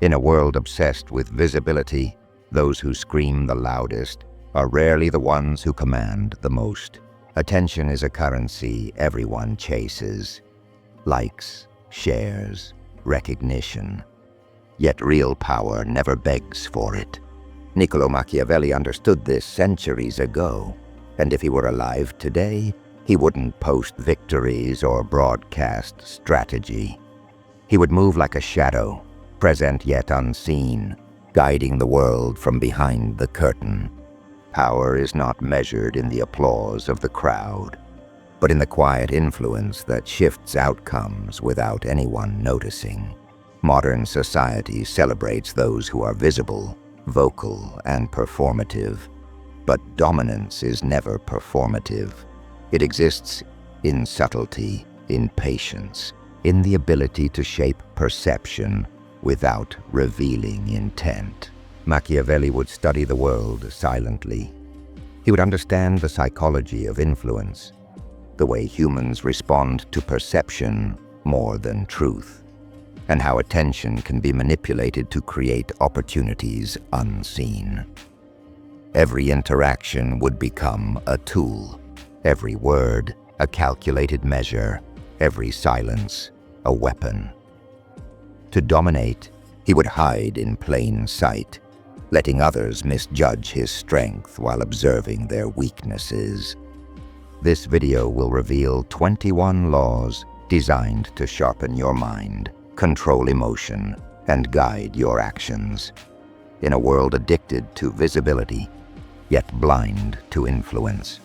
In a world obsessed with visibility, those who scream the loudest are rarely the ones who command the most. Attention is a currency everyone chases. Likes, shares, recognition. Yet real power never begs for it. Niccolo Machiavelli understood this centuries ago, and if he were alive today, he wouldn't post victories or broadcast strategy. He would move like a shadow, present yet unseen, guiding the world from behind the curtain. Power is not measured in the applause of the crowd, but in the quiet influence that shifts outcomes without anyone noticing. Modern society celebrates those who are visible, vocal, and performative, but dominance is never performative. It exists in subtlety, in patience, in the ability to shape perception without revealing intent. Machiavelli would study the world silently. He would understand the psychology of influence, the way humans respond to perception more than truth, and how attention can be manipulated to create opportunities unseen. Every interaction would become a tool, every word a calculated measure, every silence a weapon. To dominate, he would hide in plain sight, letting others misjudge his strength while observing their weaknesses. This video will reveal 21 laws designed to sharpen your mind, control emotion, and guide your actions. In a world addicted to visibility, yet blind to influence.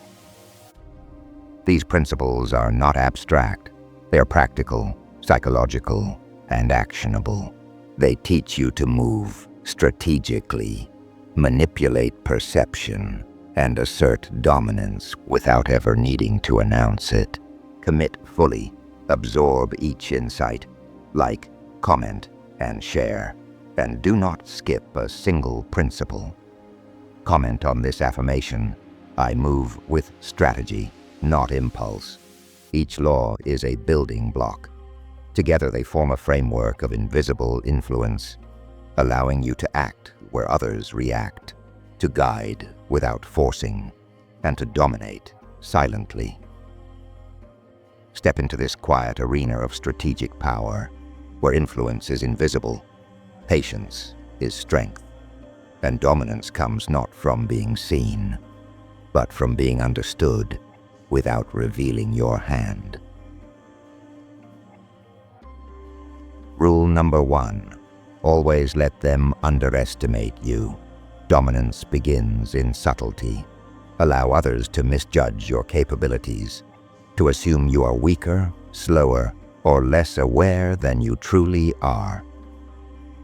These principles are not abstract. They are practical, psychological, and actionable. They teach you to move strategically, manipulate perception, and assert dominance without ever needing to announce it. Commit fully, absorb each insight, like, comment, and share, and do not skip a single principle. Comment on this affirmation: I move with strategy, not impulse. Each law is a building block. Together they form a framework of invisible influence, allowing you to act where others react, to guide without forcing, and to dominate silently. Step into this quiet arena of strategic power, where influence is invisible, patience is strength, and dominance comes not from being seen, but from being understood without revealing your hand. Rule number 1. Always let them underestimate you. Dominance begins in subtlety. Allow others to misjudge your capabilities, to assume you are weaker, slower, or less aware than you truly are.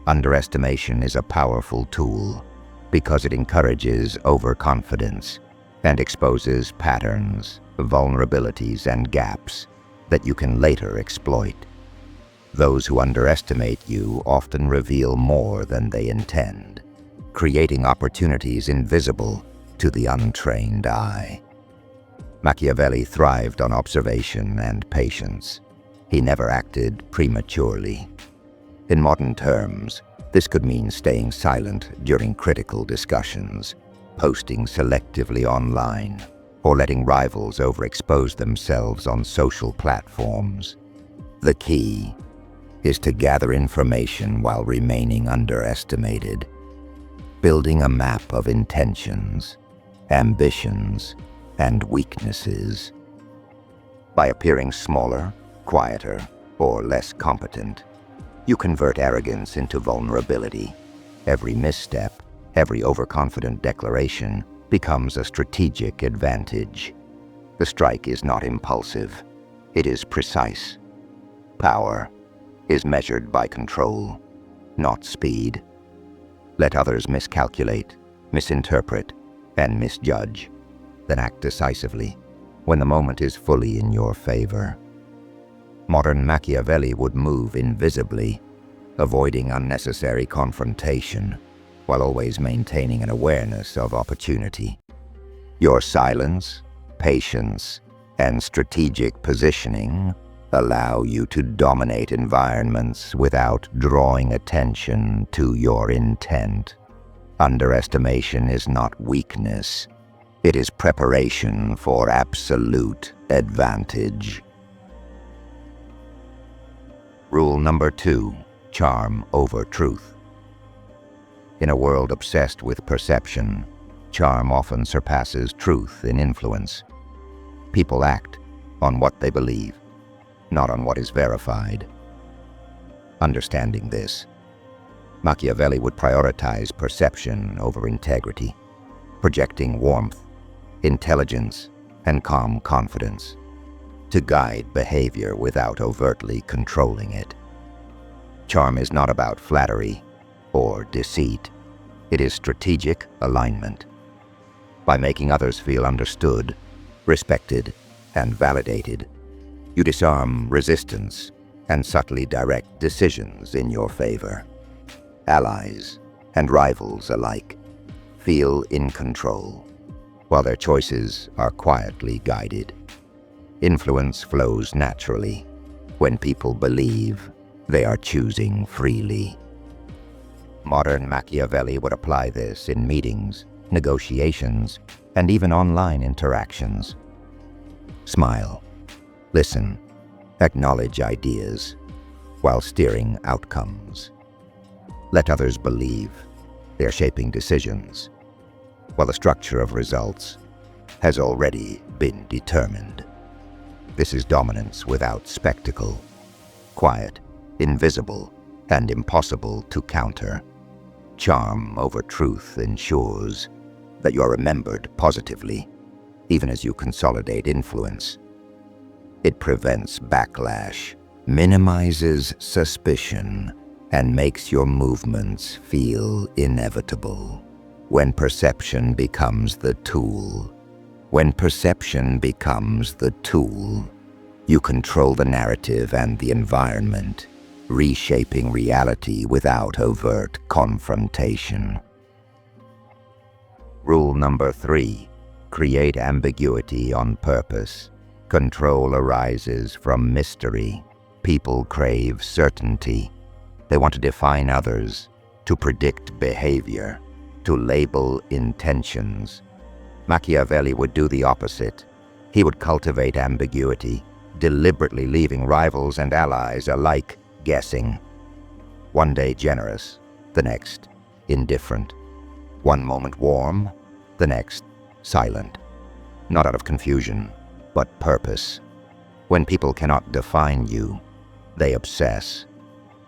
Underestimation is a powerful tool because it encourages overconfidence and exposes patterns, vulnerabilities, and gaps that you can later exploit. Those who underestimate you often reveal more than they intend, creating opportunities invisible to the untrained eye. Machiavelli thrived on observation and patience. He never acted prematurely. In modern terms, this could mean staying silent during critical discussions, posting selectively online, or letting rivals overexpose themselves on social platforms. The key is to gather information while remaining underestimated, building a map of intentions, ambitions, and weaknesses. By appearing smaller, quieter, or less competent, you convert arrogance into vulnerability. Every misstep, every overconfident declaration becomes a strategic advantage. The strike is not impulsive, it is precise. Power is measured by control, not speed. Let others miscalculate, misinterpret, and misjudge, then act decisively when the moment is fully in your favor. Modern Machiavelli would move invisibly, avoiding unnecessary confrontation, while always maintaining an awareness of opportunity. Your silence, patience, and strategic positioning allow you to dominate environments without drawing attention to your intent. Underestimation is not weakness. It is preparation for absolute advantage. Rule number 2, charm over truth. In a world obsessed with perception, charm often surpasses truth in influence. People act on what they believe, not on what is verified. Understanding this, Machiavelli would prioritize perception over integrity, projecting warmth, intelligence, and calm confidence to guide behavior without overtly controlling it. Charm is not about flattery or deceit. It is strategic alignment. By making others feel understood, respected, and validated, you disarm resistance and subtly direct decisions in your favor. Allies and rivals alike feel in control, while their choices are quietly guided. Influence flows naturally when people believe they are choosing freely. Modern Machiavelli would apply this in meetings, negotiations, and even online interactions. Smile, listen, acknowledge ideas while steering outcomes. Let others believe they are shaping decisions, while the structure of results has already been determined. This is dominance without spectacle, quiet, invisible, and impossible to counter. Charm over truth ensures that you are remembered positively, even as you consolidate influence. It prevents backlash, minimizes suspicion, and makes your movements feel inevitable. When perception becomes the tool, you control the narrative and the environment, reshaping reality without overt confrontation. Rule number 3, create ambiguity on purpose. Control arises from mystery. People crave certainty. They want to define others, to predict behavior, to label intentions. Machiavelli would do the opposite. He would cultivate ambiguity, deliberately leaving rivals and allies alike guessing. One day generous, the next indifferent. One moment warm, the next silent. Not out of confusion, but purpose. When people cannot define you, they obsess.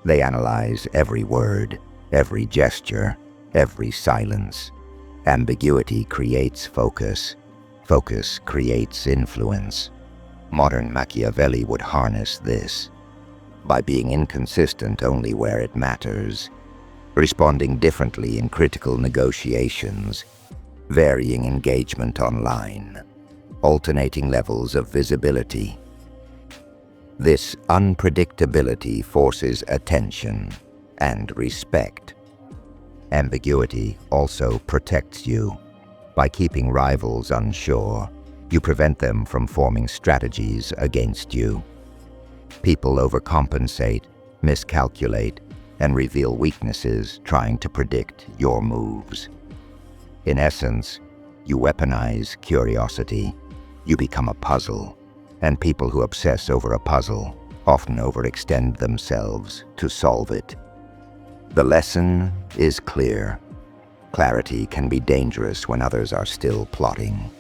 They analyze every word, every gesture, every silence. Ambiguity creates focus. Focus creates influence. Modern Machiavelli would harness this by being inconsistent only where it matters, responding differently in critical negotiations, varying engagement online, alternating levels of visibility. This unpredictability forces attention and respect. Ambiguity also protects you. By keeping rivals unsure, you prevent them from forming strategies against you. People overcompensate, miscalculate, and reveal weaknesses trying to predict your moves. In essence, you weaponize curiosity. You become a puzzle, and people who obsess over a puzzle often overextend themselves to solve it. The lesson is clear. Clarity can be dangerous when others are still plotting.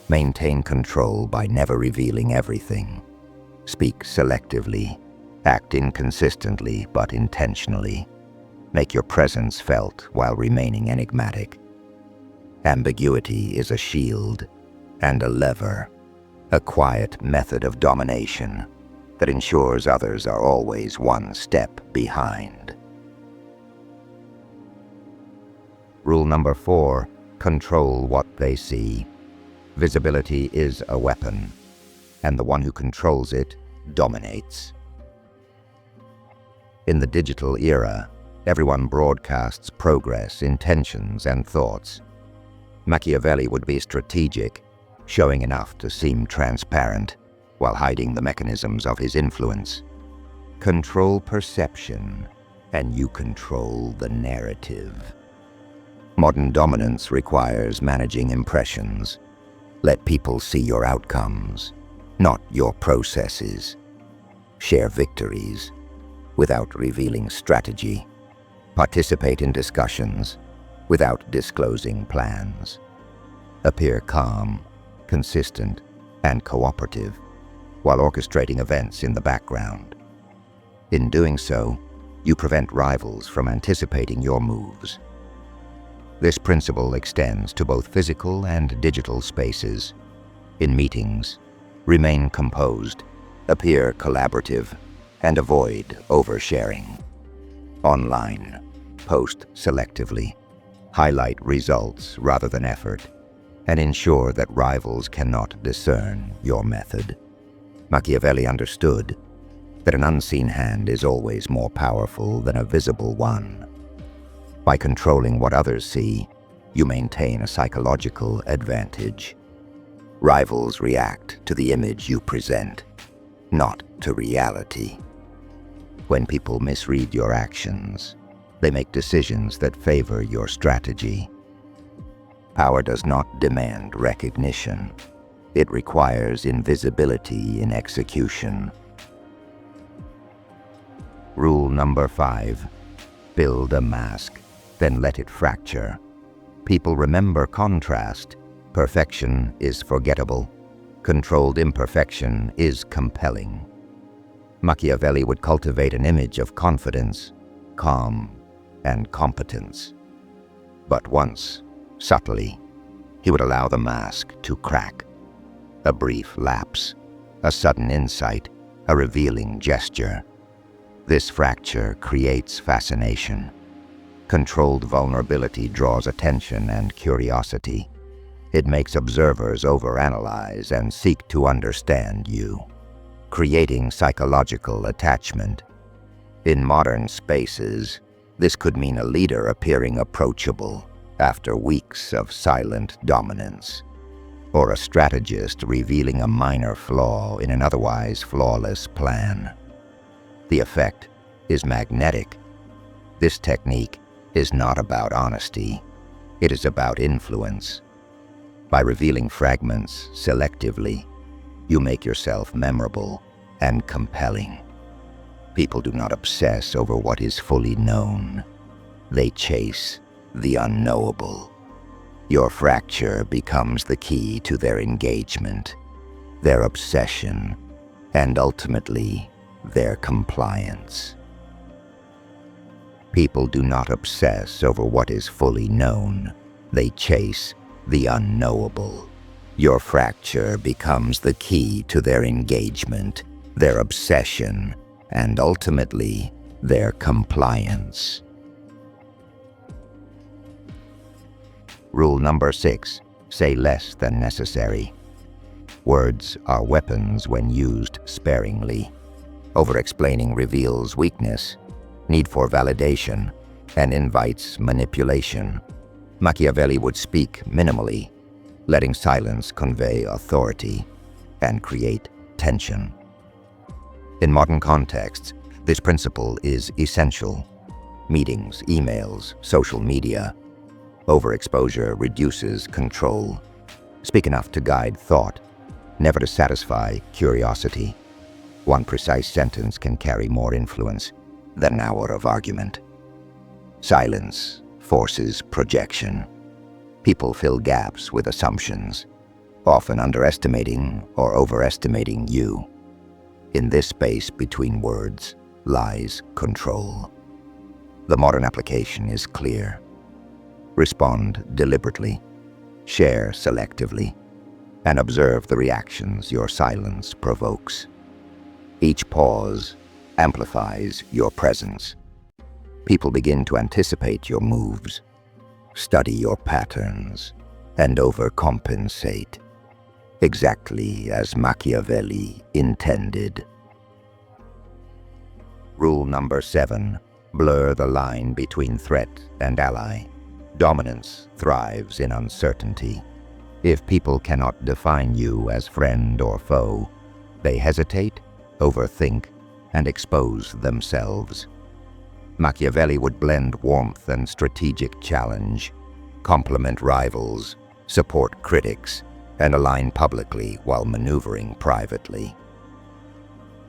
Maintain control by never revealing everything. Speak selectively. Act inconsistently but intentionally. Make your presence felt while remaining enigmatic. Ambiguity is a shield and a lever, a quiet method of domination that ensures others are always one step behind. Rule number 4, control what they see. Visibility is a weapon, and the one who controls it dominates. In the digital era, everyone broadcasts progress, intentions, and thoughts. Machiavelli would be strategic, showing enough to seem transparent, while hiding the mechanisms of his influence. Control perception, and you control the narrative. Modern dominance requires managing impressions. Let people see your outcomes, not your processes. Share victories without revealing strategy. Participate in discussions without disclosing plans. Appear calm, consistent, and cooperative while orchestrating events in the background. In doing so, you prevent rivals from anticipating your moves. This principle extends to both physical and digital spaces. In meetings, remain composed, appear collaborative, and avoid oversharing. Online, post selectively, highlight results rather than effort, and ensure that rivals cannot discern your method. Machiavelli understood that an unseen hand is always more powerful than a visible one. By controlling what others see, you maintain a psychological advantage. Rivals react to the image you present, not to reality. When people misread your actions, they make decisions that favor your strategy. Power does not demand recognition. It requires invisibility in execution. Rule number 5. Build a mask, then let it fracture. People remember contrast. Perfection is forgettable. Controlled imperfection is compelling. Machiavelli would cultivate an image of confidence, calm, and competence. But once, subtly, he would allow the mask to crack. A brief lapse, a sudden insight, a revealing gesture. This fracture creates fascination. Controlled vulnerability draws attention and curiosity. It makes observers overanalyze and seek to understand you, creating psychological attachment. In modern spaces, this could mean a leader appearing approachable after weeks of silent dominance, or a strategist revealing a minor flaw in an otherwise flawless plan. The effect is magnetic. This technique is not about honesty. It is about influence. By revealing fragments selectively, you make yourself memorable and compelling. People do not obsess over what is fully known. They chase the unknowable. Your fracture becomes the key to their engagement, their obsession, and ultimately, their compliance. People do not obsess over what is fully known. They chase the unknowable. Your fracture becomes the key to their engagement, their obsession, and ultimately, their compliance. Rule number 6. Say less than necessary. Words are weapons when used sparingly. Over-explaining reveals weakness, need for validation, and invites manipulation. Machiavelli would speak minimally, letting silence convey authority and create tension. In modern contexts, this principle is essential. Meetings, emails, social media. Overexposure reduces control. Speak enough to guide thought, never to satisfy curiosity. One precise sentence can carry more influence than an hour of argument. Silence forces projection. People fill gaps with assumptions, often underestimating or overestimating you. In this space between words lies control. The modern application is clear. Respond deliberately, share selectively, and observe the reactions your silence provokes. Each pause amplifies your presence. People begin to anticipate your moves, study your patterns, and overcompensate, exactly as Machiavelli intended. Rule number 7. Blur the line between threat and ally. Dominance thrives in uncertainty. If people cannot define you as friend or foe, They hesitate, overthink, and expose themselves. Machiavelli would blend warmth and strategic challenge, compliment rivals, support critics, and align publicly while maneuvering privately.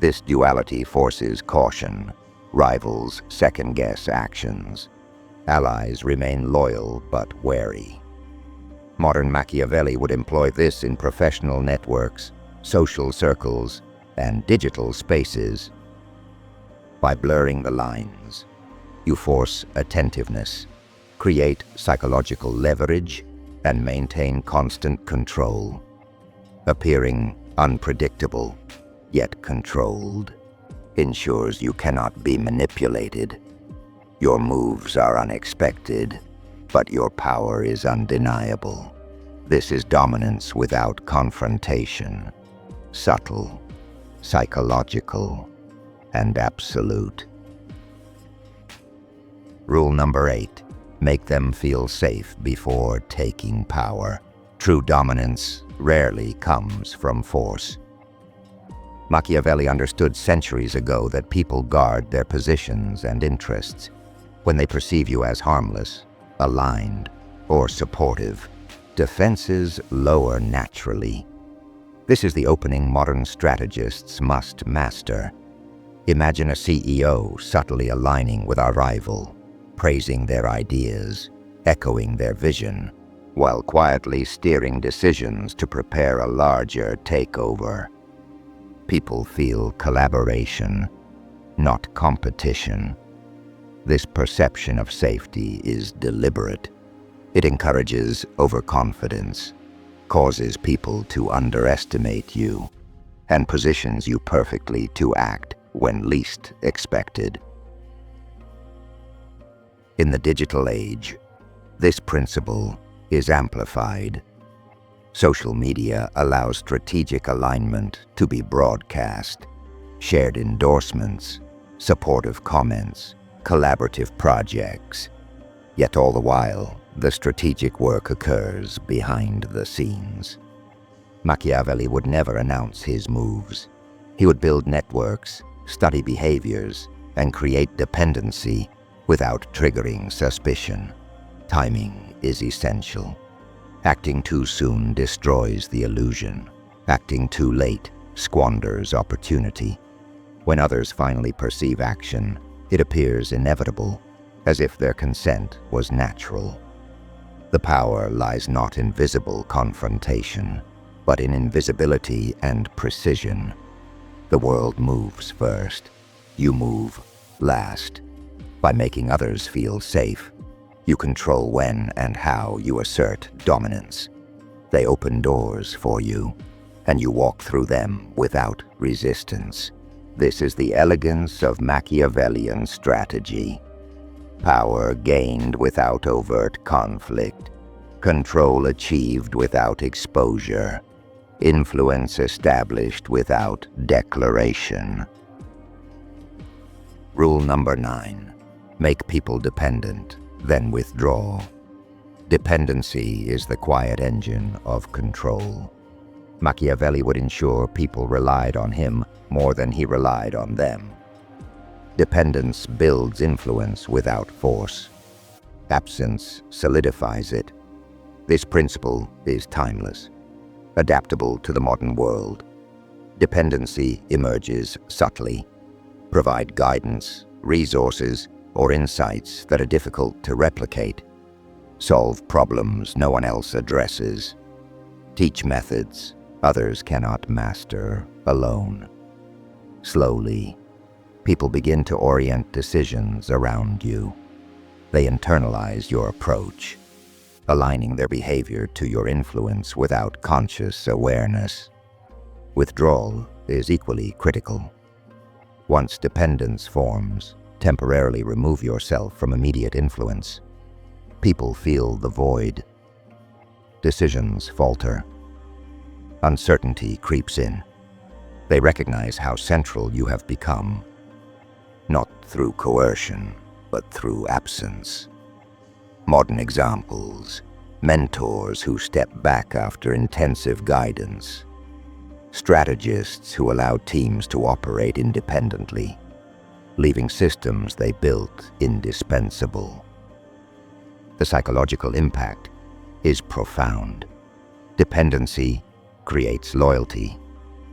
This duality forces caution. Rivals second-guess actions. Allies remain loyal but wary. Modern Machiavelli would employ this in professional networks, social circles, and digital spaces. By blurring the lines, you force attentiveness, create psychological leverage, and maintain constant control. Appearing unpredictable, yet controlled, ensures you cannot be manipulated. Your moves are unexpected, but your power is undeniable. This is dominance without confrontation, subtle, psychological, and absolute. Rule number 8. Make them feel safe before taking power. True dominance rarely comes from force. Machiavelli understood centuries ago that people guard their positions and interests. When they perceive you as harmless, aligned, or supportive, defenses lower naturally. This is the opening modern strategists must master. Imagine a CEO subtly aligning with our rival, praising their ideas, echoing their vision, while quietly steering decisions to prepare a larger takeover. People feel collaboration, not competition. This perception of safety is deliberate. It encourages overconfidence, causes people to underestimate you, and positions you perfectly to act when least expected. In the digital age, this principle is amplified. Social media allows strategic alignment to be broadcast, shared endorsements, supportive comments, collaborative projects. Yet all the while, the strategic work occurs behind the scenes. Machiavelli would never announce his moves. He would build networks, study behaviors, and create dependency without triggering suspicion. Timing is essential. Acting too soon destroys the illusion. Acting too late squanders opportunity. When others finally perceive action, it appears inevitable, as if their consent was natural. The power lies not in visible confrontation, but in invisibility and precision. The world moves first. You move last. By making others feel safe, you control when and how you assert dominance. They open doors for you, and you walk through them without resistance. This is the elegance of Machiavellian strategy. Power gained without overt conflict. Control achieved without exposure. Influence established without declaration. Rule number 9. Make people dependent, then withdraw. Dependency is the quiet engine of control. Machiavelli would ensure people relied on him more than he relied on them. Dependence builds influence without force. Absence solidifies it. This principle is timeless, adaptable to the modern world. Dependency emerges subtly. Provide guidance, resources, or insights that are difficult to replicate. Solve problems no one else addresses. Teach methods others cannot master alone. Slowly, people begin to orient decisions around you. They internalize your approach, aligning their behavior to your influence without conscious awareness. Withdrawal is equally critical. Once dependence forms, temporarily remove yourself from immediate influence. People feel the void. Decisions falter. Uncertainty creeps in. They recognize how central you have become, not through coercion, but through absence. Modern examples: mentors who step back after intensive guidance, strategists who allowed teams to operate independently, leaving systems they built indispensable. The psychological impact is profound. Dependency creates loyalty,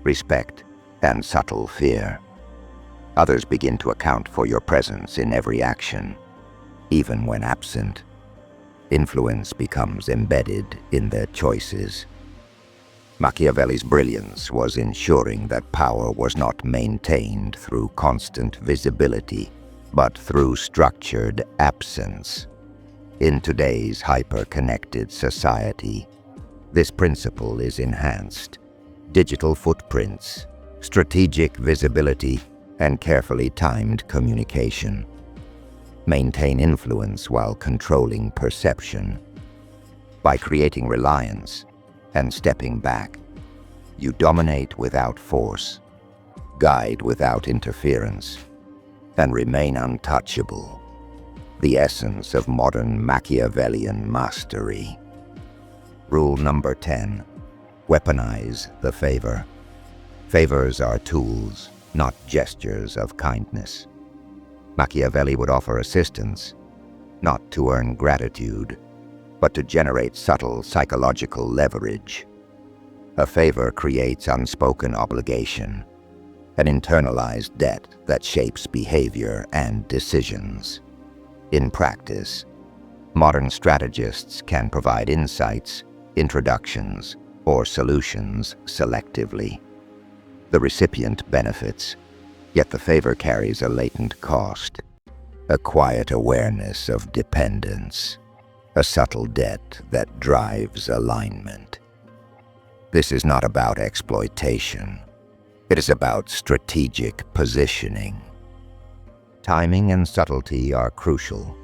respect, and subtle fear. Others begin to account for your presence in every action, even when absent. Influence becomes embedded in their choices. Machiavelli's brilliance was ensuring that power was not maintained through constant visibility, but through structured absence. In today's hyper-connected society, this principle is enhanced. Digital footprints, strategic visibility, and carefully timed communication maintain influence while controlling perception. By creating reliance and stepping back, you dominate without force, guide without interference, and remain untouchable. The essence of modern Machiavellian mastery. Rule number 10. Weaponize the favor. Favors are tools, not gestures of kindness. Machiavelli would offer assistance, not to earn gratitude, but to generate subtle psychological leverage. A favor creates unspoken obligation, an internalized debt that shapes behavior and decisions. In practice, modern strategists can provide insights, introductions, or solutions selectively. The recipient benefits, yet the favor carries a latent cost, a quiet awareness of dependence, a subtle debt that drives alignment. This is not about exploitation. It is about strategic positioning. Timing and subtlety are crucial.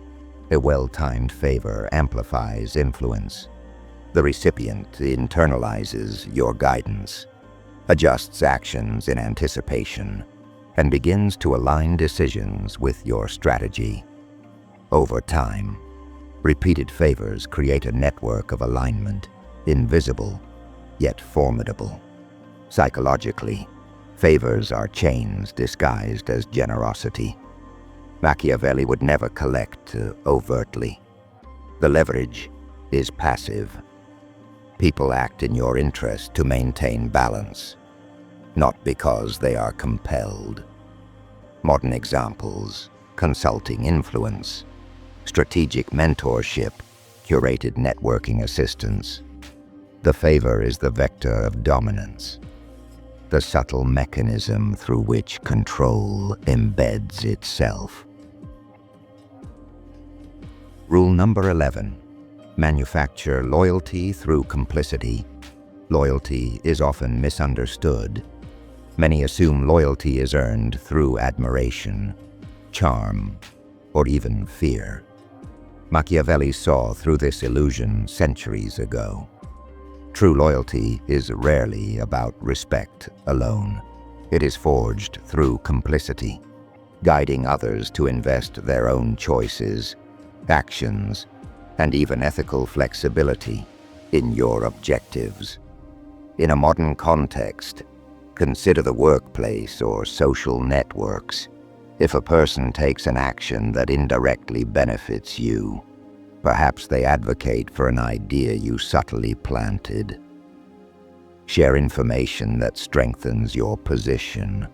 A well-timed favor amplifies influence. The recipient internalizes your guidance, adjusts actions in anticipation, and begins to align decisions with your strategy. Over time, repeated favors create a network of alignment, invisible yet formidable. Psychologically, favors are chains disguised as generosity. Machiavelli would never collect overtly. The leverage is passive. People act in your interest to maintain balance, not because they are compelled. Modern examples: consulting influence, strategic mentorship, curated networking assistance. The favor is the vector of dominance, the subtle mechanism through which control embeds itself. Rule number 11. Manufacture loyalty through complicity. Loyalty is often misunderstood. Many assume loyalty is earned through admiration, charm, or even fear. Machiavelli saw through this illusion centuries ago. True loyalty is rarely about respect alone. It is forged through complicity, guiding others to invest their own choices, actions, and even ethical flexibility in your objectives. In a modern context, consider the workplace or social networks. If a person takes an action that indirectly benefits you, perhaps they advocate for an idea you subtly planted. Share information that strengthens your position,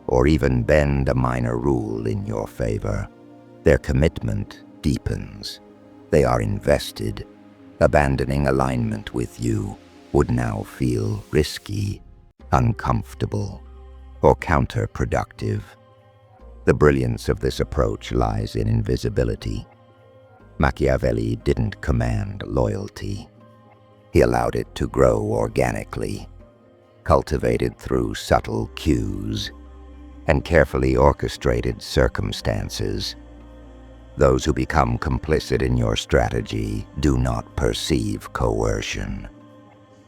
or even bend a minor rule in your favor. Their commitment deepens. They are invested. Abandoning alignment with you would now feel risky, uncomfortable, or counterproductive. The brilliance of this approach lies in invisibility. Machiavelli didn't command loyalty. He allowed it to grow organically, cultivated through subtle cues and carefully orchestrated circumstances. Those who become complicit in your strategy do not perceive coercion.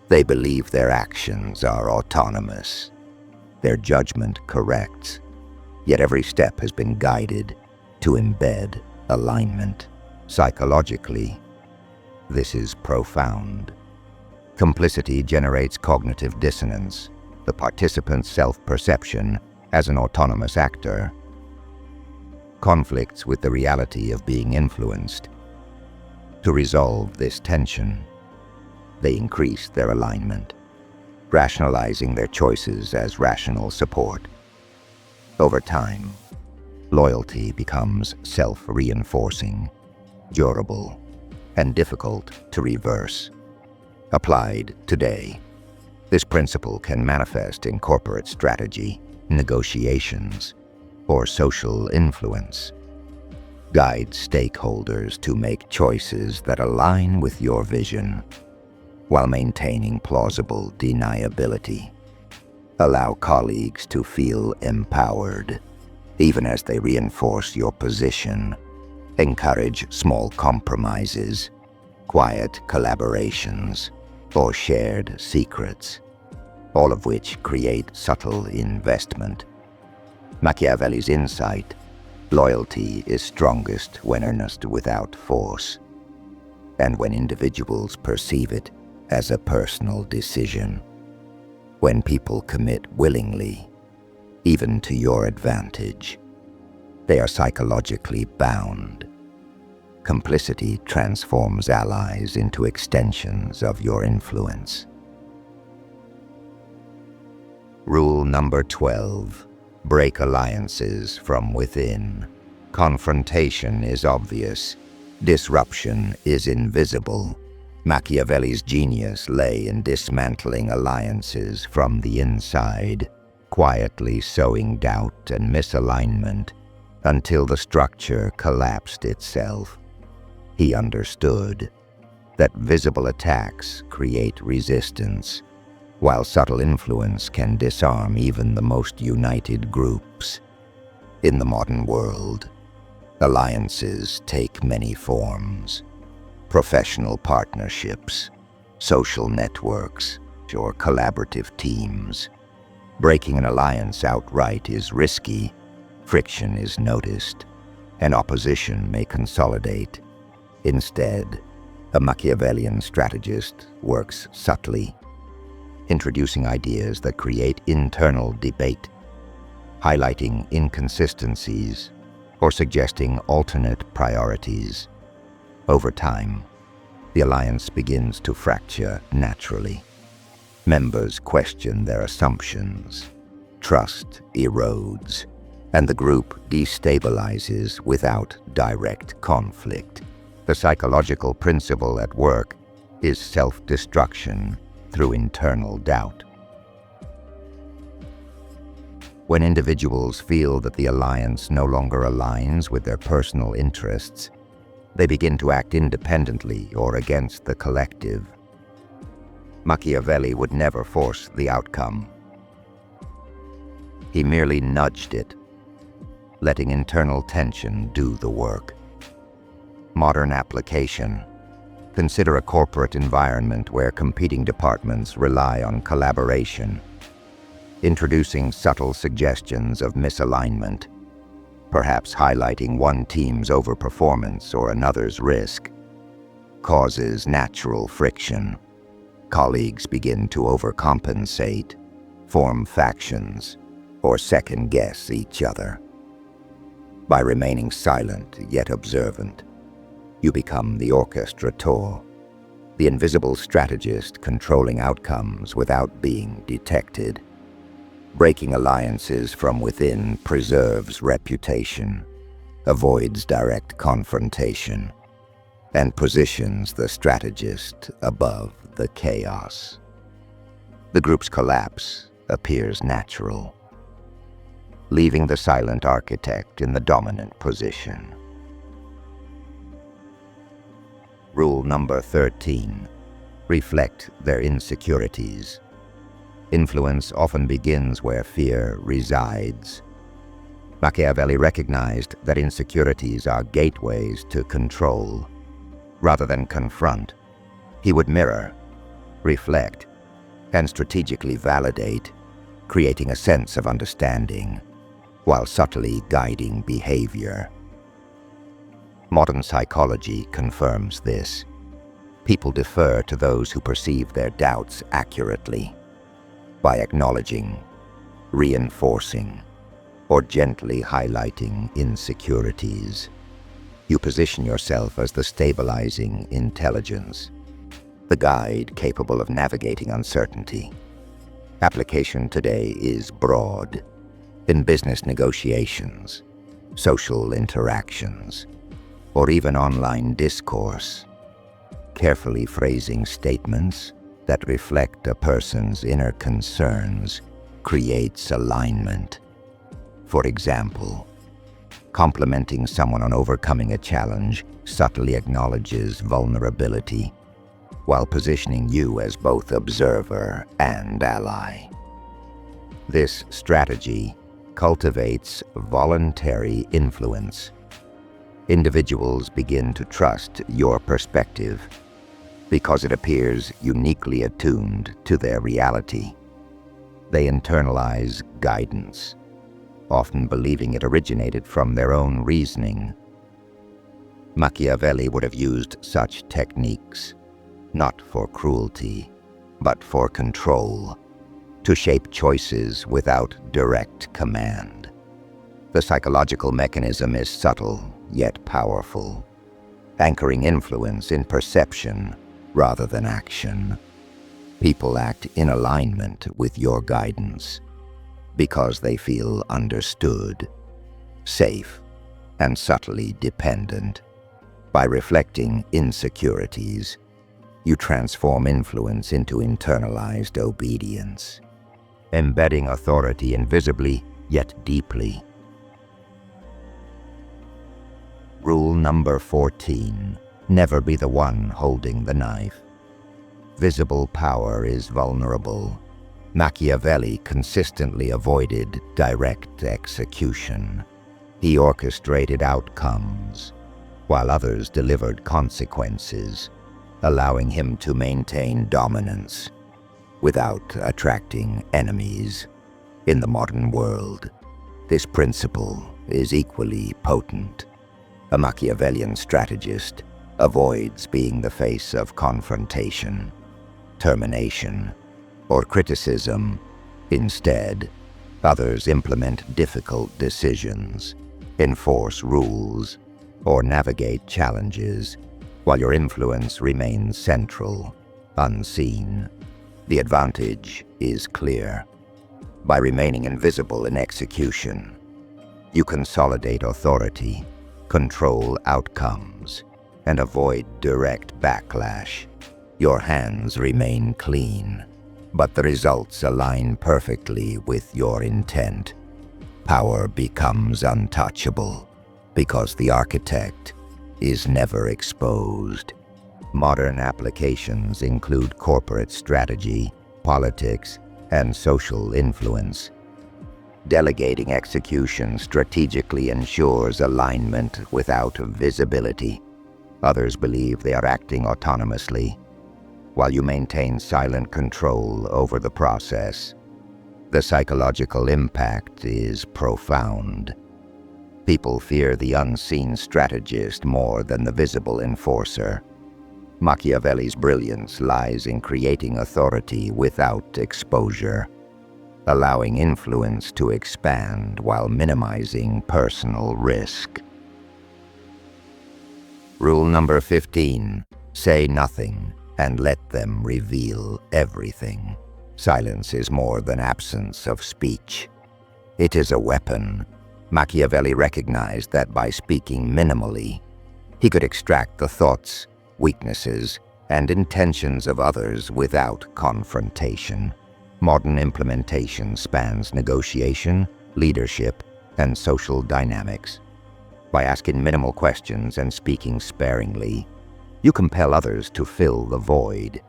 They believe their actions are autonomous, their judgment correct, yet every step has been guided to embed alignment. Psychologically, this is profound. Complicity generates cognitive dissonance, the participant's self-perception as an autonomous actor. Conflicts with the reality of being influenced. To resolve this tension, they increase their alignment, rationalizing their choices as rational support. Over time, loyalty becomes self-reinforcing, durable, and difficult to reverse. Applied today, this principle can manifest in corporate strategy, negotiations, or social influence. Guide stakeholders to make choices that align with your vision, while maintaining plausible deniability. Allow colleagues to feel empowered, even as they reinforce your position. Encourage small compromises, quiet collaborations, or shared secrets, all of which create subtle investment. Machiavelli's insight: loyalty is strongest when earnest without force, and when individuals perceive it as a personal decision. When people commit willingly, even to your advantage, they are psychologically bound. Complicity transforms allies into extensions of your influence. Rule number 12. Break alliances from within. Confrontation is obvious. Disruption is invisible. Machiavelli's genius lay in dismantling alliances from the inside, quietly sowing doubt and misalignment until the structure collapsed itself. He understood that visible attacks create resistance, while subtle influence can disarm even the most united groups. In the modern world, alliances take many forms: professional partnerships, social networks, or collaborative teams. Breaking an alliance outright is risky. Friction is noticed, and opposition may consolidate. Instead, a Machiavellian strategist works subtly, introducing ideas that create internal debate, highlighting inconsistencies, or suggesting alternate priorities. Over time, the alliance begins to fracture naturally. Members question their assumptions, trust erodes, and the group destabilizes without direct conflict. The psychological principle at work is self-destruction through internal doubt. When individuals feel that the alliance no longer aligns with their personal interests, they begin to act independently or against the collective. Machiavelli would never force the outcome. He merely nudged it, letting internal tension do the work. Modern application. Consider a corporate environment where competing departments rely on collaboration. Introducing subtle suggestions of misalignment, perhaps highlighting one team's overperformance or another's risk, causes natural friction. Colleagues begin to overcompensate, form factions, or second-guess each other. By remaining silent yet observant, you become the orchestrator, the invisible strategist controlling outcomes without being detected. Breaking alliances from within preserves reputation, avoids direct confrontation, and positions the strategist above the chaos. The group's collapse appears natural, leaving the silent architect in the dominant position. Rule number 13. Reflect their insecurities. Influence often begins where fear resides. Machiavelli recognized that insecurities are gateways to control. Rather than confront, he would mirror, reflect, and strategically validate, creating a sense of understanding, while subtly guiding behavior. Modern psychology confirms this. People defer to those who perceive their doubts accurately by acknowledging, reinforcing, or gently highlighting insecurities. You position yourself as the stabilizing intelligence, the guide capable of navigating uncertainty. Application today is broad. In business negotiations, social interactions, or even online discourse, carefully phrasing statements that reflect a person's inner concerns creates alignment. For example, complimenting someone on overcoming a challenge subtly acknowledges vulnerability, while positioning you as both observer and ally. This strategy cultivates voluntary influence. Individuals begin to trust your perspective because it appears uniquely attuned to their reality. They internalize guidance, often believing it originated from their own reasoning. Machiavelli would have used such techniques, not for cruelty, but for control, to shape choices without direct command. The psychological mechanism is subtle yet powerful, anchoring influence in perception rather than action. People act in alignment with your guidance because they feel understood, safe, and subtly dependent. By reflecting insecurities, you transform influence into internalized obedience, embedding authority invisibly yet deeply. Rule number 14. Never be the one holding the knife. Visible power is vulnerable. Machiavelli consistently avoided direct execution. He orchestrated outcomes, while others delivered consequences, allowing him to maintain dominance without attracting enemies. In the modern world, this principle is equally potent. A Machiavellian strategist avoids being the face of confrontation, termination, or criticism. Instead, others implement difficult decisions, enforce rules, or navigate challenges, while your influence remains central, unseen. The advantage is clear. By remaining invisible in execution, you consolidate authority, control outcomes, and avoid direct backlash. Your hands remain clean, but the results align perfectly with your intent. Power becomes untouchable because the architect is never exposed. Modern applications include corporate strategy, politics, and social influence. Delegating execution strategically ensures alignment without visibility. Others believe they are acting autonomously, while you maintain silent control over the process. The psychological impact is profound. People fear the unseen strategist more than the visible enforcer. Machiavelli's brilliance lies in creating authority without exposure, allowing influence to expand while minimizing personal risk. Rule number 15. Say nothing and let them reveal everything. Silence is more than absence of speech. It is a weapon. Machiavelli recognized that by speaking minimally, he could extract the thoughts, weaknesses, and intentions of others without confrontation. Modern implementation spans negotiation, leadership, and social dynamics. By asking minimal questions and speaking sparingly, you compel others to fill the void.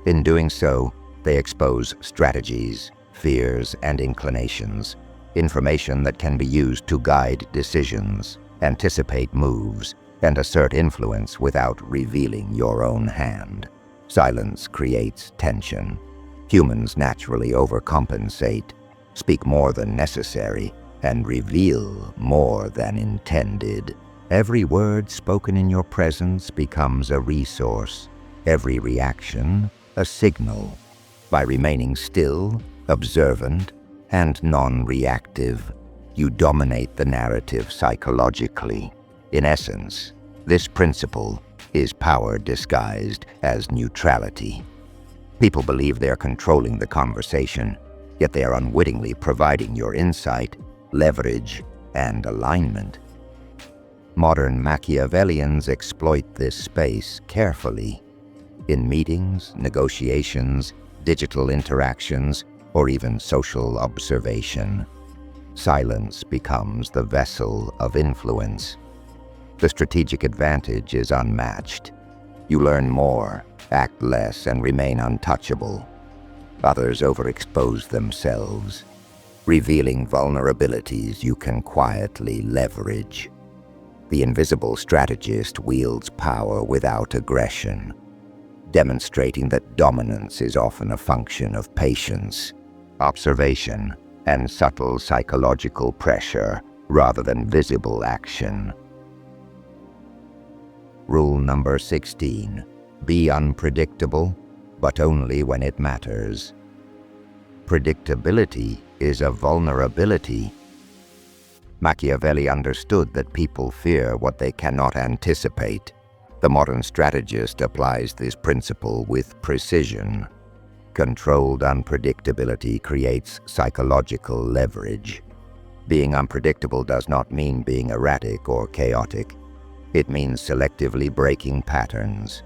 In doing so, they expose strategies, fears, and inclinations, information that can be used to guide decisions, anticipate moves, and assert influence without revealing your own hand. Silence creates tension. Humans naturally overcompensate, speak more than necessary, and reveal more than intended. Every word spoken in your presence becomes a resource, every reaction a signal. By remaining still, observant, and non-reactive, you dominate the narrative psychologically. In essence, this principle is power disguised as neutrality. People believe they're controlling the conversation, yet they are unwittingly providing your insight, leverage, and alignment. Modern Machiavellians exploit this space carefully. In meetings, negotiations, digital interactions, or even social observation, silence becomes the vessel of influence. The strategic advantage is unmatched. You learn more, act less, and remain untouchable. Others overexpose themselves, revealing vulnerabilities you can quietly leverage. The invisible strategist wields power without aggression, demonstrating that dominance is often a function of patience, observation, and subtle psychological pressure rather than visible action. Rule number 16. Be unpredictable, but only when it matters. Predictability is a vulnerability. Machiavelli understood that people fear what they cannot anticipate. The modern strategist applies this principle with precision. Controlled unpredictability creates psychological leverage. Being unpredictable does not mean being erratic or chaotic. It means selectively breaking patterns,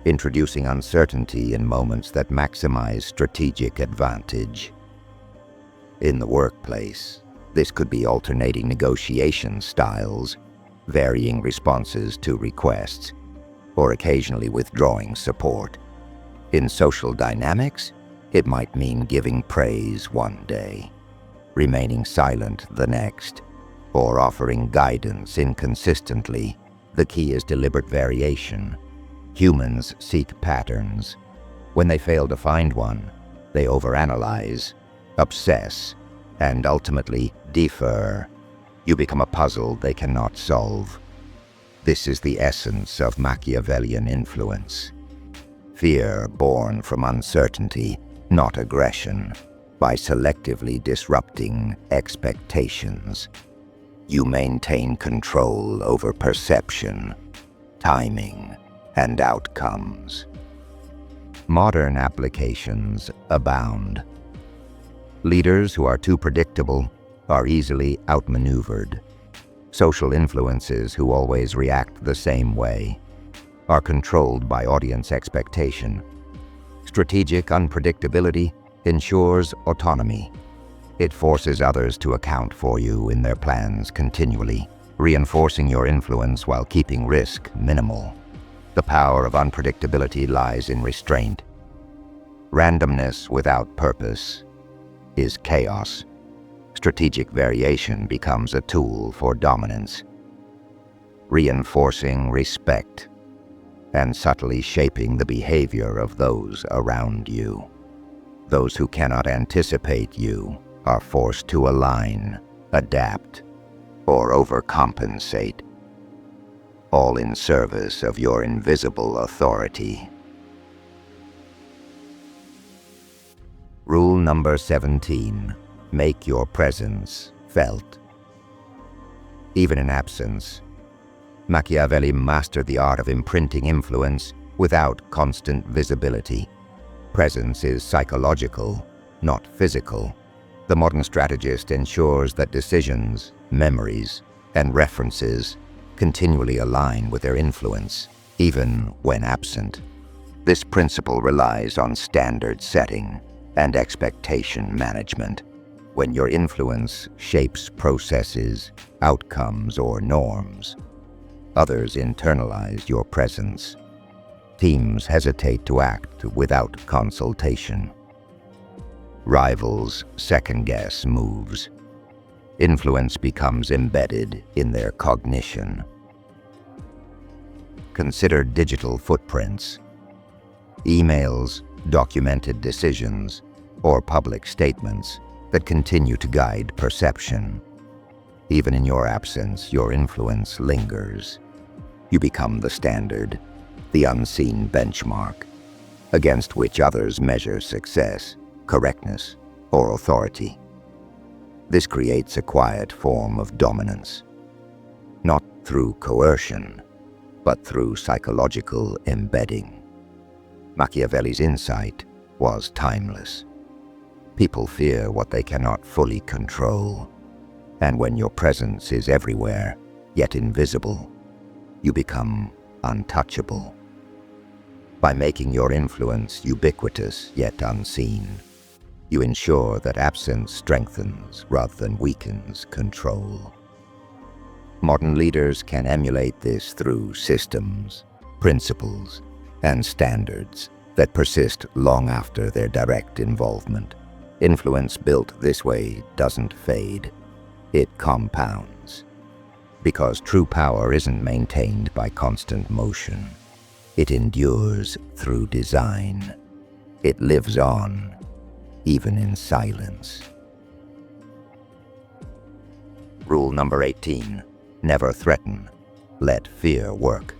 introducing uncertainty in moments that maximize strategic advantage. In the workplace, this could be alternating negotiation styles, varying responses to requests, or occasionally withdrawing support. In social dynamics, it might mean giving praise one day, remaining silent the next, or offering guidance inconsistently. The key is deliberate variation. Humans seek patterns. When they fail to find one, they overanalyze, obsess, and ultimately defer. You become a puzzle they cannot solve. This is the essence of Machiavellian influence. Fear born from uncertainty, not aggression. By selectively disrupting expectations, you maintain control over perception, timing, and outcomes. Modern applications abound. Leaders who are too predictable are easily outmaneuvered. Social influences who always react the same way are controlled by audience expectation. Strategic unpredictability ensures autonomy. It forces others to account for you in their plans continually, reinforcing your influence while keeping risk minimal. The power of unpredictability lies in restraint. Randomness without purpose is chaos. Strategic variation becomes a tool for dominance, reinforcing respect and subtly shaping the behavior of those around you. Those who cannot anticipate you are forced to align, adapt, or overcompensate, all in service of your invisible authority. Rule number 17. Make your presence felt. Even in absence, Machiavelli mastered the art of imprinting influence without constant visibility. Presence is psychological, not physical. The modern strategist ensures that decisions, memories, and references continually align with their influence, even when absent. This principle relies on standard setting and expectation management. When your influence shapes processes, outcomes, or norms, others internalize your presence. Teams hesitate to act without consultation. Rivals second-guess moves. Influence becomes embedded in their cognition. Consider digital footprints. Emails, documented decisions, or public statements that continue to guide perception. Even in your absence, your influence lingers. You become the standard, the unseen benchmark, against which others measure success, correctness, or authority. This creates a quiet form of dominance, not through coercion, but through psychological embedding. Machiavelli's insight was timeless. People fear what they cannot fully control, and when your presence is everywhere, yet invisible, you become untouchable. By making your influence ubiquitous yet unseen, you ensure that absence strengthens rather than weakens control. Modern leaders can emulate this through systems, principles, and standards that persist long after their direct involvement. Influence built this way doesn't fade, it compounds. Because true power isn't maintained by constant motion. It endures through design. It lives on, even in silence. Rule number 18. Never threaten. Let fear work.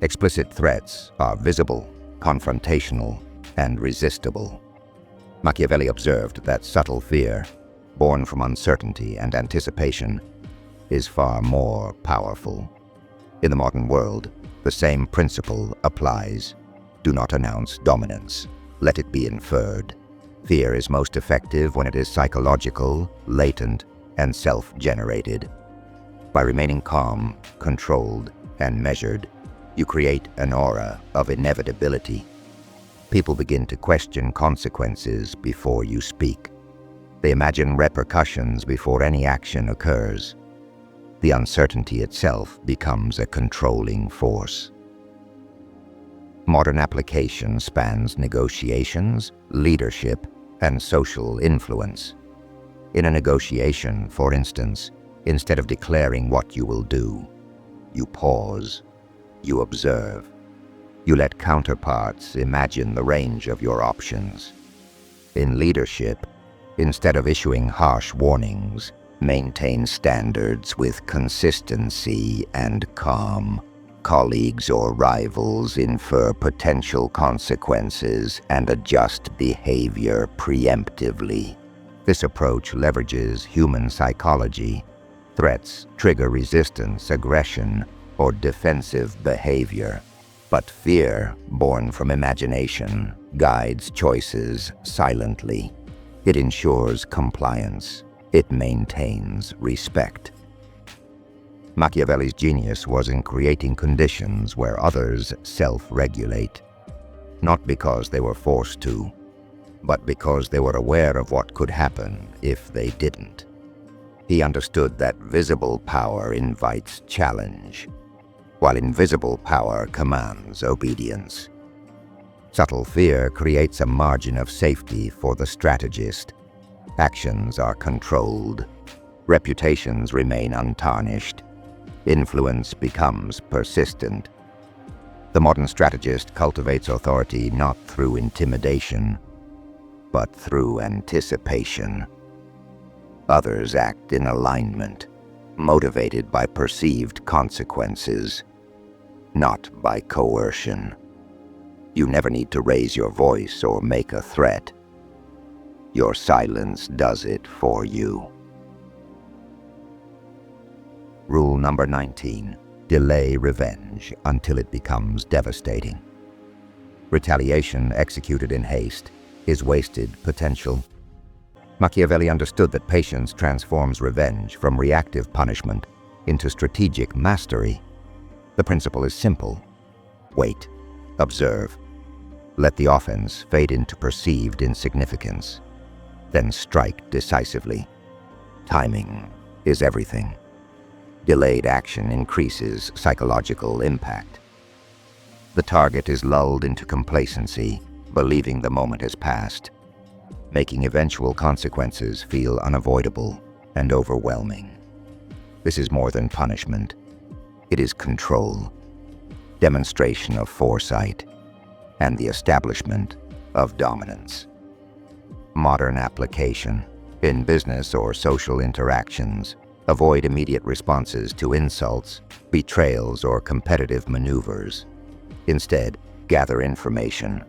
Explicit threats are visible, confrontational, and resistible. Machiavelli observed that subtle fear, born from uncertainty and anticipation, is far more powerful. In the modern world, the same principle applies. Do not announce dominance. Let it be inferred. Fear is most effective when it is psychological, latent, and self-generated. By remaining calm, controlled, and measured, you create an aura of inevitability. People begin to question consequences before you speak. They imagine repercussions before any action occurs. The uncertainty itself becomes a controlling force. Modern application spans negotiations, leadership, and social influence. In a negotiation, for instance, instead of declaring what you will do, you pause, you observe. You let counterparts imagine the range of your options. In leadership, instead of issuing harsh warnings, maintain standards with consistency and calm. Colleagues or rivals infer potential consequences and adjust behavior preemptively. This approach leverages human psychology. Threats trigger resistance, aggression, or defensive behavior. But fear, born from imagination, guides choices silently. It ensures compliance. It maintains respect. Machiavelli's genius was in creating conditions where others self-regulate, not because they were forced to, but because they were aware of what could happen if they didn't. He understood that visible power invites challenge, while invisible power commands obedience. Subtle fear creates a margin of safety for the strategist. Actions are controlled. Reputations remain untarnished. Influence becomes persistent. The modern strategist cultivates authority not through intimidation, but through anticipation. Others act in alignment, motivated by perceived consequences, not by coercion. You never need to raise your voice or make a threat. Your silence does it for you. Rule number 19. Delay revenge until it becomes devastating. Retaliation executed in haste is wasted potential. Machiavelli understood that patience transforms revenge from reactive punishment into strategic mastery. The principle is simple. Wait. Observe. Let the offense fade into perceived insignificance. Then strike decisively. Timing is everything. Delayed action increases psychological impact. The target is lulled into complacency, believing the moment has passed, making eventual consequences feel unavoidable and overwhelming. This is more than punishment. It is control, demonstration of foresight, and the establishment of dominance. Modern application. In business or social interactions, avoid immediate responses to insults, betrayals, or competitive maneuvers. Instead, gather information,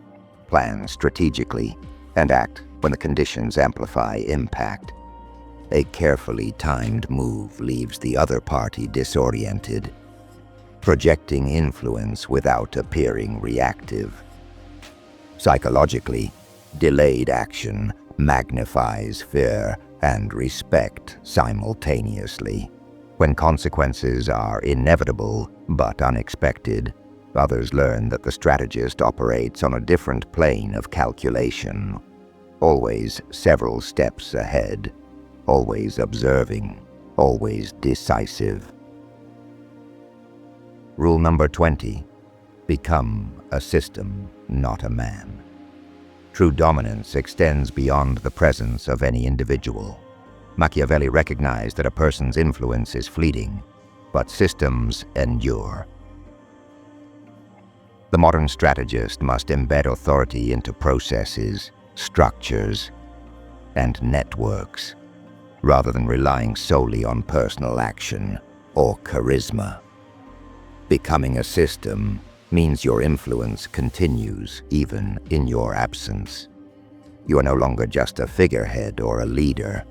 plan strategically, and act when the conditions amplify impact. A carefully timed move leaves the other party disoriented, projecting influence without appearing reactive. Psychologically, delayed action magnifies fear and respect simultaneously. When consequences are inevitable but unexpected, others learn that the strategist operates on a different plane of calculation, always several steps ahead, always observing, always decisive. Rule number 20. Become a system, not a man. True dominance extends beyond the presence of any individual. Machiavelli recognized that a person's influence is fleeting, but systems endure. The modern strategist must embed authority into processes, structures, and networks, rather than relying solely on personal action or charisma. Becoming a system means your influence continues even in your absence. You are no longer just a figurehead or a leader.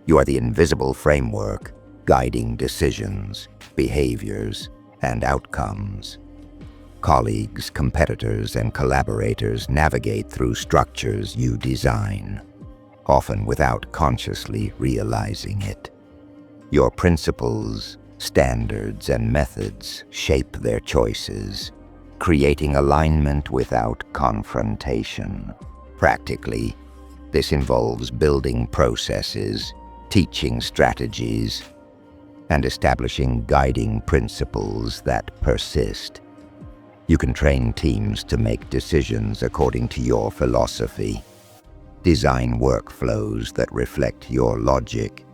You are the invisible framework guiding decisions, behaviors, and outcomes. Colleagues, competitors, and collaborators navigate through structures you design, often without consciously realizing it. Your principles, standards, and methods shape their choices, creating alignment without confrontation. Practically, this involves building processes, teaching strategies, and establishing guiding principles that persist. You can train teams to make decisions according to your philosophy, design workflows that reflect your logic,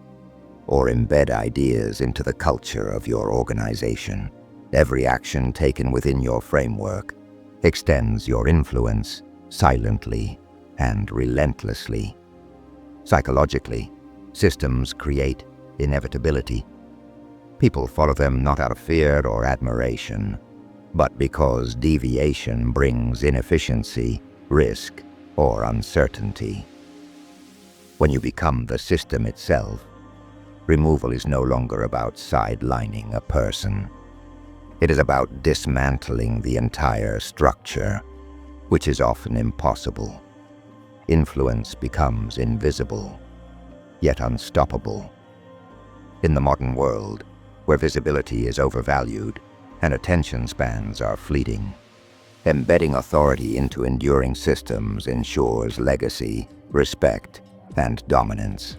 or embed ideas into the culture of your organization. Every action taken within your framework extends your influence silently and relentlessly. Psychologically, systems create inevitability. People follow them not out of fear or admiration, but because deviation brings inefficiency, risk, or uncertainty. When you become the system itself, removal is no longer about sidelining a person. It is about dismantling the entire structure, which is often impossible. Influence becomes invisible, yet unstoppable. In the modern world, where visibility is overvalued and attention spans are fleeting, embedding authority into enduring systems ensures legacy, respect, and dominance.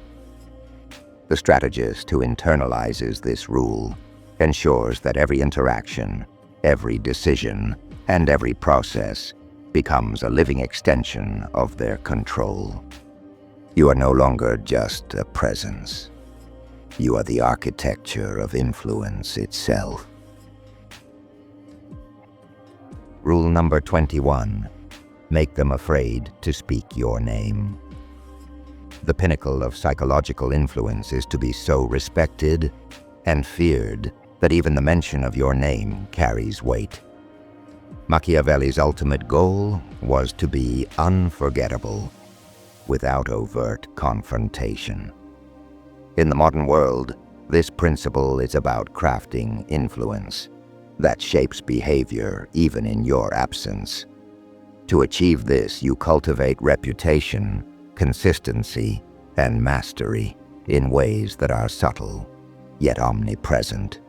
The strategist who internalizes this rule ensures that every interaction, every decision, and every process becomes a living extension of their control. You are no longer just a presence. You are the architecture of influence itself. Rule number 21. Make them afraid to speak your name. The pinnacle of psychological influence is to be so respected and feared that even the mention of your name carries weight. Machiavelli's ultimate goal was to be unforgettable, without overt confrontation. In the modern world, this principle is about crafting influence that shapes behavior even in your absence. To achieve this, you cultivate reputation, consistency, and mastery in ways that are subtle, yet omnipresent.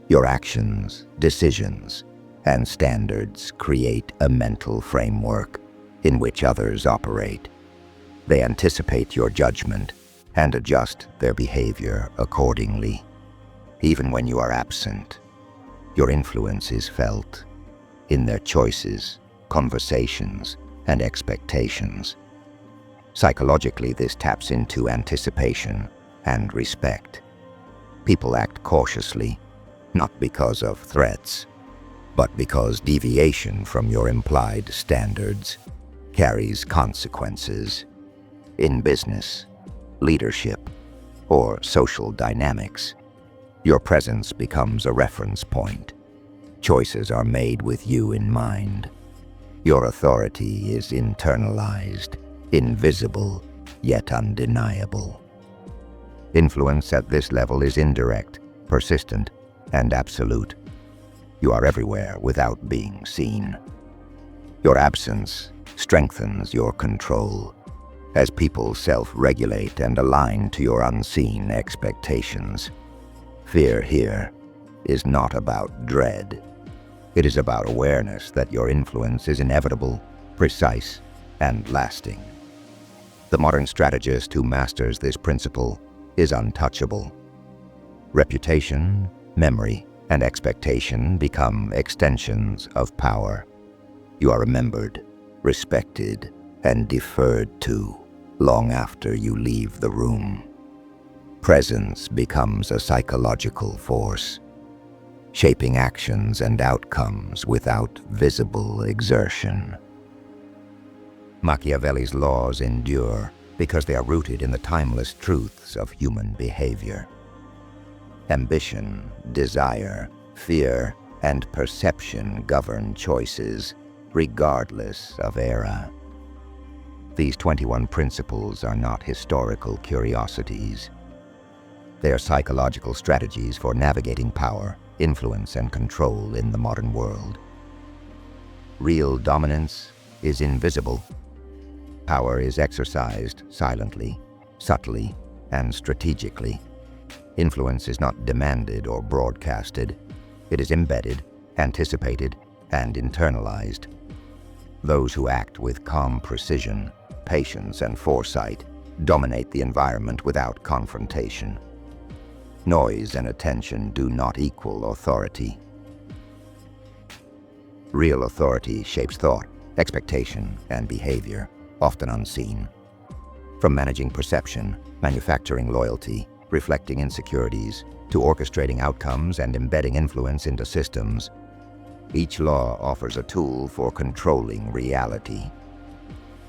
Your actions, decisions, and standards create a mental framework in which others operate. They anticipate your judgment and adjust their behavior accordingly. Even when you are absent, your influence is felt in their choices, conversations, and expectations. Psychologically, this taps into anticipation and respect. People act cautiously, not because of threats, but because deviation from your implied standards carries consequences. In business, leadership, or social dynamics, your presence becomes a reference point. Choices are made with you in mind. Your authority is internalized, invisible, yet undeniable. Influence at this level is indirect, persistent, and absolute. You are everywhere without being seen. Your absence strengthens your control, as people self-regulate and align to your unseen expectations. Fear here is not about dread. It is about awareness that your influence is inevitable, precise, and lasting. The modern strategist who masters this principle is untouchable. Reputation, memory, and expectation become extensions of power. You are remembered, respected, and deferred to long after you leave the room. Presence becomes a psychological force, shaping actions and outcomes without visible exertion. Machiavelli's laws endure because they are rooted in the timeless truths of human behavior. Ambition, desire, fear, and perception govern choices, regardless of era. These 21 principles are not historical curiosities. They are psychological strategies for navigating power, influence, and control in the modern world. Real dominance is invisible. Power is exercised silently, subtly, and strategically. Influence is not demanded or broadcasted. It is embedded, anticipated, and internalized. Those who act with calm precision, patience, and foresight dominate the environment without confrontation. Noise and attention do not equal authority. Real authority shapes thought, expectation, and behavior, often unseen. From managing perception, manufacturing loyalty, reflecting insecurities, to orchestrating outcomes and embedding influence into systems, each law offers a tool for controlling reality.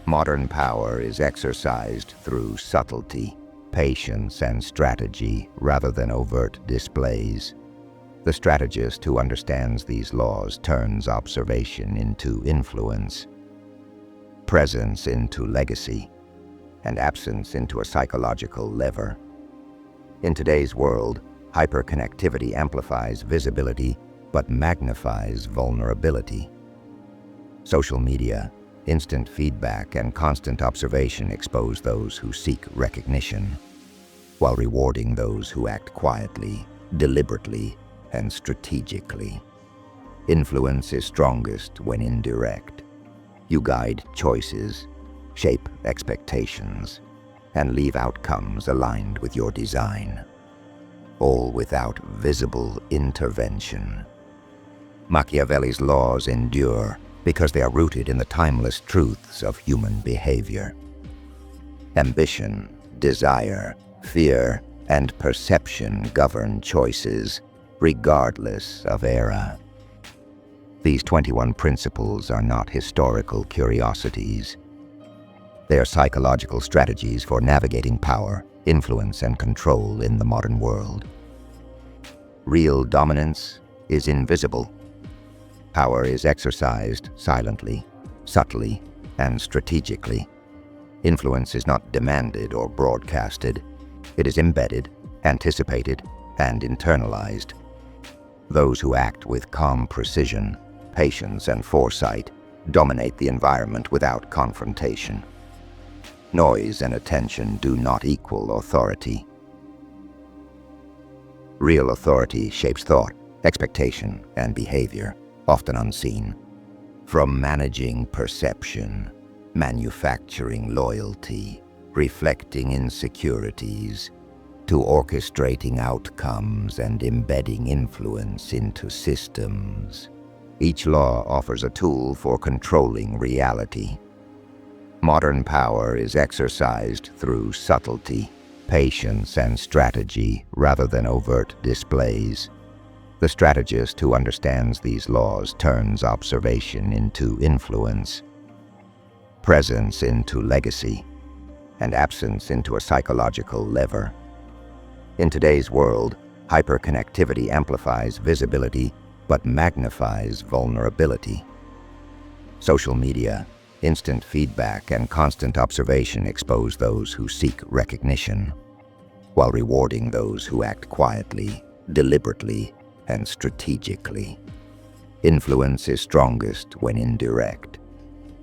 Modern power is exercised through subtlety, patience, and strategy rather than overt displays. The strategist who understands these laws turns observation into influence, presence into legacy, and absence into a psychological lever. In today's world, hyperconnectivity amplifies visibility but magnifies vulnerability. Social media, instant feedback, and constant observation expose those who seek recognition, while rewarding those who act quietly, deliberately, and strategically. Influence is strongest when indirect. You guide choices, shape expectations, and leave outcomes aligned with your design, all without visible intervention. Machiavelli's laws endure because they are rooted in the timeless truths of human behavior. Ambition, desire, fear, and perception govern choices, regardless of era. These 21 principles are not historical curiosities. They are psychological strategies for navigating power, influence, and control in the modern world. Real dominance is invisible. Power is exercised silently, subtly, and strategically. Influence is not demanded or broadcasted. It is embedded, anticipated, and internalized. Those who act with calm precision, patience, and foresight dominate the environment without confrontation. Noise and attention do not equal authority. Real authority shapes thought, expectation, and behavior, often unseen. From managing perception, manufacturing loyalty, reflecting insecurities, to orchestrating outcomes and embedding influence into systems, each law offers a tool for controlling reality. Modern power is exercised through subtlety, patience, and strategy rather than overt displays. The strategist who understands these laws turns observation into influence, presence into legacy, and absence into a psychological lever. In today's world, hyperconnectivity amplifies visibility but magnifies vulnerability. Social media, instant feedback, and constant observation expose those who seek recognition, while rewarding those who act quietly, deliberately, and strategically. Influence is strongest when indirect.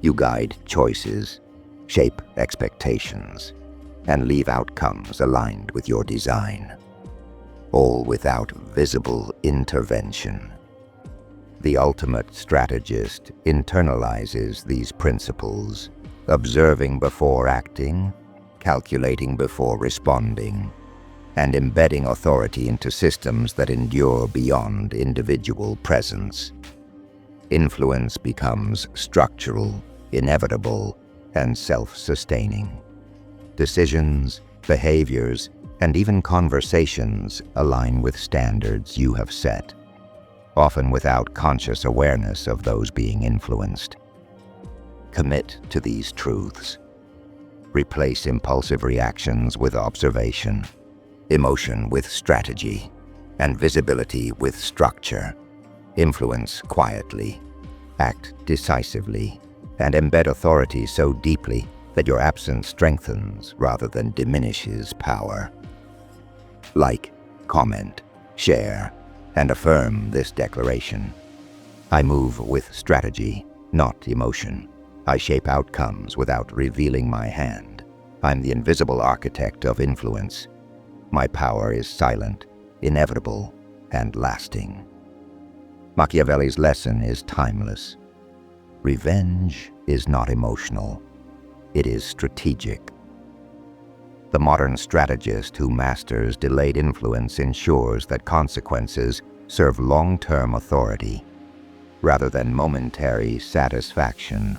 You guide choices, shape expectations, and leave outcomes aligned with your design, all without visible intervention. The ultimate strategist internalizes these principles, observing before acting, calculating before responding, and embedding authority into systems that endure beyond individual presence. Influence becomes structural, inevitable, and self-sustaining. Decisions, behaviors, and even conversations align with standards you have set, often without conscious awareness of those being influenced. Commit to these truths. Replace impulsive reactions with observation, emotion with strategy, and visibility with structure. Influence quietly, act decisively, and embed authority so deeply that your absence strengthens rather than diminishes power. Like, comment, share, and affirm this declaration. I move with strategy, not emotion. I shape outcomes without revealing my hand. I'm the invisible architect of influence. My power is silent, inevitable, and lasting. Machiavelli's lesson is timeless. Revenge is not emotional. It is strategic. The modern strategist who masters delayed influence ensures that consequences serve long-term authority, rather than momentary satisfaction.